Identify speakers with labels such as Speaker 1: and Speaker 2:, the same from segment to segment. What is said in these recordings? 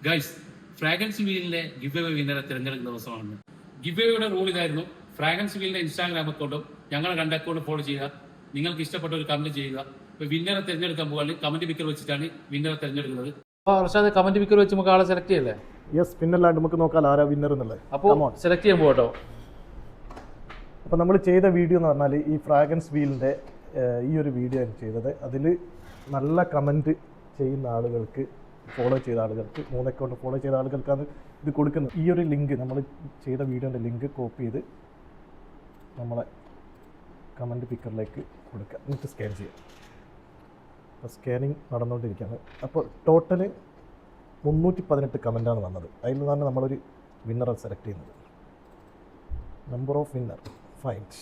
Speaker 1: Guys, fragrance വീലിന്റെ give away വിന്നറെ തിരഞ്ഞെടുക്കുന്ന ദിവസമാണ്. Give അവേയുടെ rule ഇതായിരുന്നു: ഫ്രാഗ്രൻസ് വീലിന്റെ ഇൻസ്റ്റാഗ്രാം അക്കൗണ്ടും ഞങ്ങളുടെ രണ്ട് അക്കൗണ്ട് ഫോളോ ചെയ്യുക, നിങ്ങൾക്ക് ഇഷ്ടപ്പെട്ട ഒരു കമന്റ് ചെയ്യുക. ഇപ്പൊ വിന്നറെ തിരഞ്ഞെടുക്കാൻ പോകാൻ കമന്റ് പിക്കർ വെച്ചിട്ടാണ് വിന്നറെ തിരഞ്ഞെടുക്കുന്നത്.
Speaker 2: കമന്റ് പിക്കർ വെച്ച് നമുക്ക് ആളെ സെലക്ട് ചെയ്യല്ലേ?
Speaker 3: യെസ്, പിന്നല്ലാണ്ട് നമുക്ക് നോക്കാം ആരാ വിന്നർ എന്നുള്ളത്.
Speaker 2: അപ്പോൾ സെലക്ട് ചെയ്യാൻ പോകട്ടോ.
Speaker 3: അപ്പോൾ നമ്മൾ ചെയ്ത വീഡിയോ എന്ന് പറഞ്ഞാൽ ഈ ഫ്രാഗ്രൻസ് വീലിൻ്റെ ഈ ഒരു വീഡിയോ ആണ് ചെയ്തത്. അതിൽ നല്ല കമൻറ്റ് ചെയ്യുന്ന ആളുകൾക്ക്, ഫോളോ ചെയ്ത ആളുകൾക്ക്, 3 അക്കൗണ്ട് ഫോളോ ചെയ്ത ആളുകൾക്കാണ് ഇത് കൊടുക്കുന്നത്. ഈ ഒരു ലിങ്ക്, നമ്മൾ ചെയ്ത വീഡിയോൻ്റെ ലിങ്ക് കോപ്പി ചെയ്ത് നമ്മളെ കമൻറ്റ് പിക്കറിലേക്ക് കൊടുക്കുക, എന്നിട്ട് സ്കാൻ ചെയ്യാം. അപ്പോൾ സ്കാനിങ് നടന്നുകൊണ്ടിരിക്കുകയാണ്. അപ്പോൾ ടോട്ടല് 318 കമൻറ്റാണ് വന്നത്. അതിൽ നിന്നാണ് നമ്മളൊരു വിന്നറെ സെലക്ട് ചെയ്യുന്നത്. Number of winner find.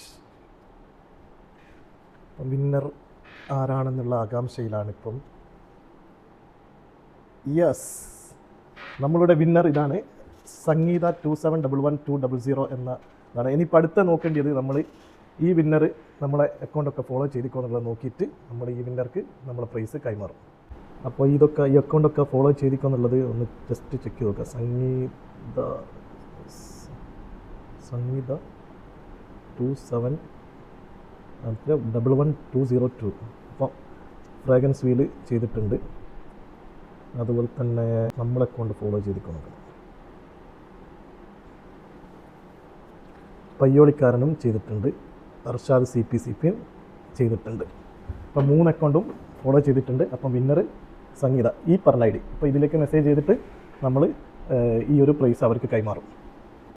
Speaker 3: അപ്പം വിന്നർ ആരാണെന്നുള്ള ആകാംക്ഷയിലാണിപ്പം. യെസ്, നമ്മളുടെ വിന്നർ ഇതാണ്, സംഗീത 271120 എന്നതാണ്. ഇനിയിപ്പോൾ അടുത്ത നോക്കേണ്ടത് നമ്മൾ ഈ വിന്നർ നമ്മളെ അക്കൗണ്ടൊക്കെ ഫോളോ ചെയ്തിക്കോ എന്നുള്ളത് നോക്കിയിട്ട് നമ്മൾ ഈ വിന്നർക്ക് നമ്മളെ പ്രൈസ് കൈമാറും. അപ്പോൾ ഈ അക്കൗണ്ടൊക്കെ ഫോളോ ചെയ്തിക്കോ എന്നുള്ളത് ഒന്ന് ജസ്റ്റ് ചെക്ക് ചെയ്ത് നോക്കുക. സംഗീത 271120. അപ്പോൾ ഫ്രാഗ്രൻസ് വീൽ ചെയ്തിട്ടുണ്ട്. അതുപോലെ തന്നെ നമ്മളെ അക്കൗണ്ട് ഫോളോ ചെയ്തിക്കോ നോക്കണം. പയ്യോളിക്കാരനും ചെയ്തിട്ടുണ്ട്. അർഷാദ് CPCPയും ചെയ്തിട്ടുണ്ട്. അപ്പം 3 അക്കൗണ്ടും ഫോളോ ചെയ്തിട്ടുണ്ട്. അപ്പം വിന്നർ സംഗീത, ഈ പറഞ്ഞ ID. അപ്പോൾ ഇതിലേക്ക് മെസ്സേജ് ചെയ്തിട്ട് നമ്മൾ ഈ ഒരു പ്രൈസ് അവർക്ക് കൈമാറും.